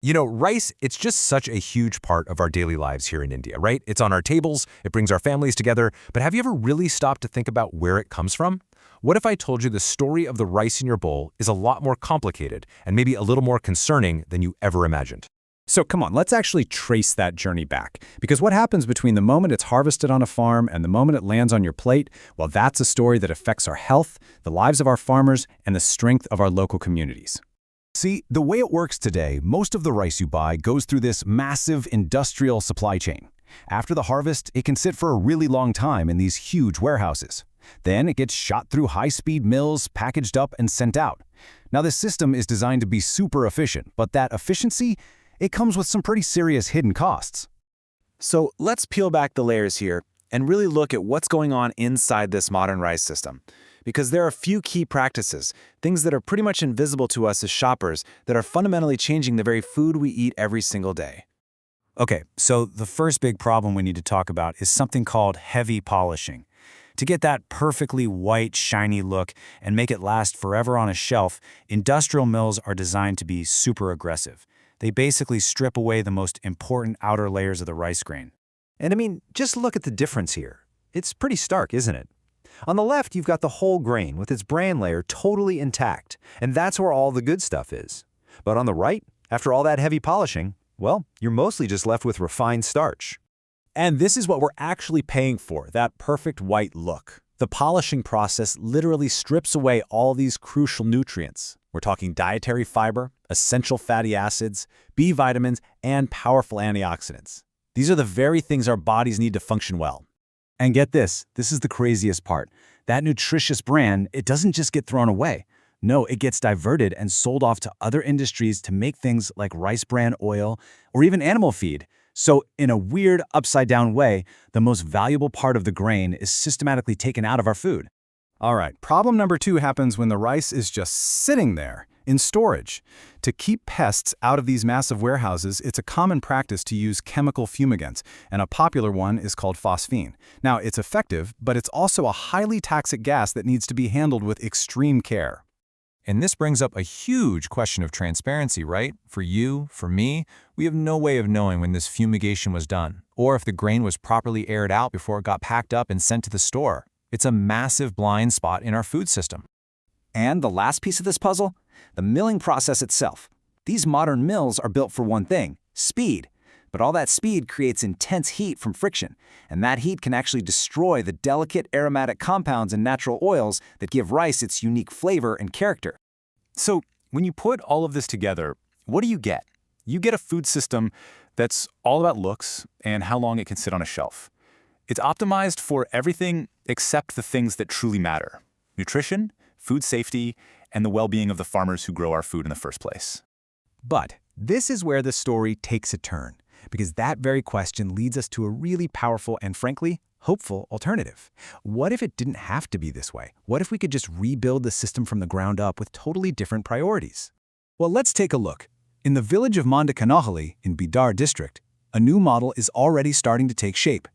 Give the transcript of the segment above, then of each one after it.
You know, rice, it's just such a huge part of our daily lives here in India, right? It's on our tables, it brings our families together, but have you ever really stopped to think about where it comes from? What if I told you the story of the rice in your bowl is a lot more complicated and maybe a little more concerning than you ever imagined? So come on, let's actually trace that journey back. Because what happens between the moment it's harvested on a farm and the moment it lands on your plate, well, that's a story that affects our health, the lives of our farmers, and the strength of our local communities. See, the way it works today, most of the rice you buy goes through this massive industrial supply chain. After the harvest, it can sit for a really long time in these huge warehouses. Then it gets shot through high-speed mills, packaged up, and sent out. Now, this system is designed to be super efficient, but that efficiency, it comes with some pretty serious hidden costs. So let's peel back the layers here and really look at what's going on inside this modern rice system. Because there are a few key practices, things that are pretty much invisible to us as shoppers, that are fundamentally changing the very food we eat every single day. Okay, so the first big problem we need to talk about is something called heavy polishing. To get that perfectly white, shiny look and make it last forever on a shelf, industrial mills are designed to be super aggressive. They basically strip away the most important outer layers of the rice grain. And I mean, just look at the difference here. It's pretty stark, isn't it? On the left, you've got the whole grain with its bran layer totally intact, and that's where all the good stuff is. But on the right, after all that heavy polishing, well, you're mostly just left with refined starch. And this is what we're actually paying for, that perfect white look. The polishing process literally strips away all these crucial nutrients. We're talking dietary fiber, essential fatty acids, B vitamins, and powerful antioxidants. These are the very things our bodies need to function well. And get this is the craziest part. That nutritious bran, it doesn't just get thrown away. No, it gets diverted and sold off to other industries to make things like rice bran oil or even animal feed. So in a weird, upside-down way, the most valuable part of the grain is systematically taken out of our food. All right, problem number 2 happens when the rice is just sitting there in storage. To keep pests out of these massive warehouses, it's a common practice to use chemical fumigants, and a popular one is called phosphine. Now, it's effective, but it's also a highly toxic gas that needs to be handled with extreme care. And this brings up a huge question of transparency, right? For you, for me, we have no way of knowing when this fumigation was done, or if the grain was properly aired out before it got packed up and sent to the store. It's a massive blind spot in our food system. And the last piece of this puzzle? The milling process itself. These modern mills are built for one thing, speed. But all that speed creates intense heat from friction, and that heat can actually destroy the delicate aromatic compounds and natural oils that give rice its unique flavor and character. So when you put all of this together, what do you get? You get a food system that's all about looks and how long it can sit on a shelf. It's optimized for everything except the things that truly matter: nutrition, food safety, and the well-being of the farmers who grow our food in the first place. But this is where the story takes a turn, because that very question leads us to a really powerful and, frankly, hopeful alternative. What if it didn't have to be this way? What if we could just rebuild the system from the ground up with totally different priorities? Well, let's take a look. In the village of Mandakanahalli in Bidar district, a new model is already starting to take shape.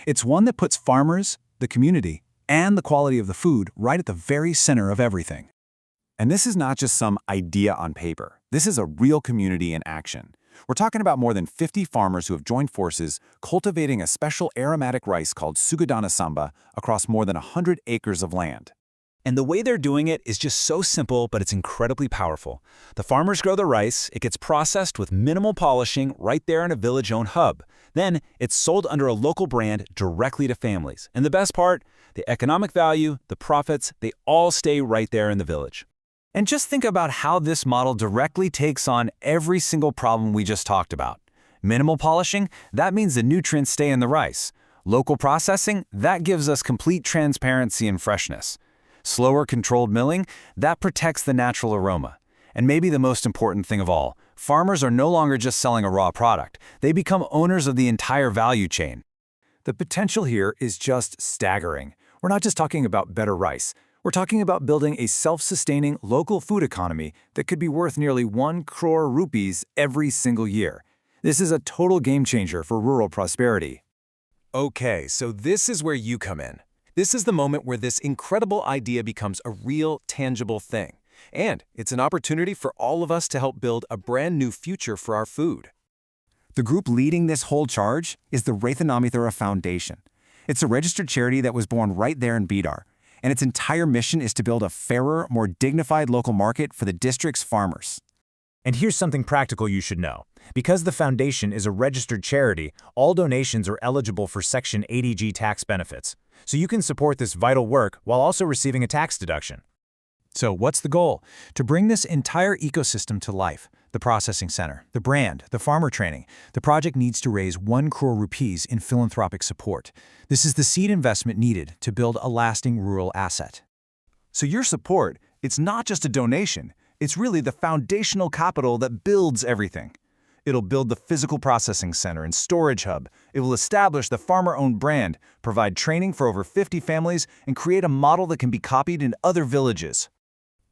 It's one that puts farmers, the community, and the quality of the food right at the very center of everything. And this is not just some idea on paper. This is a real community in action. We're talking about more than 50 farmers who have joined forces cultivating a special aromatic rice called Sugandha Samba across more than 100 acres of land. And the way they're doing it is just so simple, but it's incredibly powerful. The farmers grow the rice, it gets processed with minimal polishing right there in a village-owned hub. Then it's sold under a local brand directly to families. And the best part, the economic value, the profits, they all stay right there in the village. And just think about how this model directly takes on every single problem we just talked about. Minimal polishing, that means the nutrients stay in the rice. Local processing, that gives us complete transparency and freshness. Slower controlled milling, that protects the natural aroma. And maybe the most important thing of all, farmers are no longer just selling a raw product. They become owners of the entire value chain. The potential here is just staggering. We're not just talking about better rice. We're talking about building a self-sustaining local food economy that could be worth nearly 1 crore rupees every single year. This is a total game changer for rural prosperity. Okay, so this is where you come in. This is the moment where this incredible idea becomes a real, tangible thing. And it's an opportunity for all of us to help build a brand new future for our food. The group leading this whole charge is the Rathanamithara Foundation. It's a registered charity that was born right there in Bidar, and its entire mission is to build a fairer, more dignified local market for the district's farmers. And here's something practical you should know. Because the foundation is a registered charity, all donations are eligible for Section 80G tax benefits. So you can support this vital work while also receiving a tax deduction. So what's the goal? To bring this entire ecosystem to life. The processing center, the brand, the farmer training. The project needs to raise 1 crore rupees in philanthropic support. This is the seed investment needed to build a lasting rural asset. So your support, it's not just a donation, it's really the foundational capital that builds everything. It'll build the physical processing center and storage hub. It will establish the farmer-owned brand, provide training for over 50 families, and create a model that can be copied in other villages.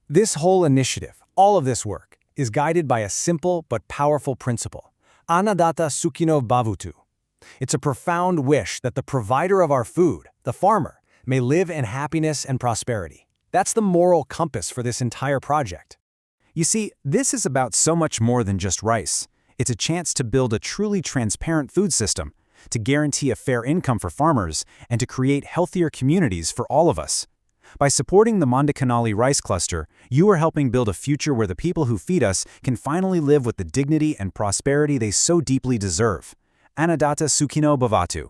This whole initiative, all of this work, is guided by a simple but powerful principle, Annadatta Sukhino Bhavantu. It's a profound wish that the provider of our food, the farmer, may live in happiness and prosperity. That's the moral compass for this entire project. You see, this is about so much more than just rice. It's a chance to build a truly transparent food system, to guarantee a fair income for farmers, and to create healthier communities for all of us. By supporting the Mandakanahalli rice cluster, you are helping build a future where the people who feed us can finally live with the dignity and prosperity they so deeply deserve. Annadatta Sukhino Bhavantu.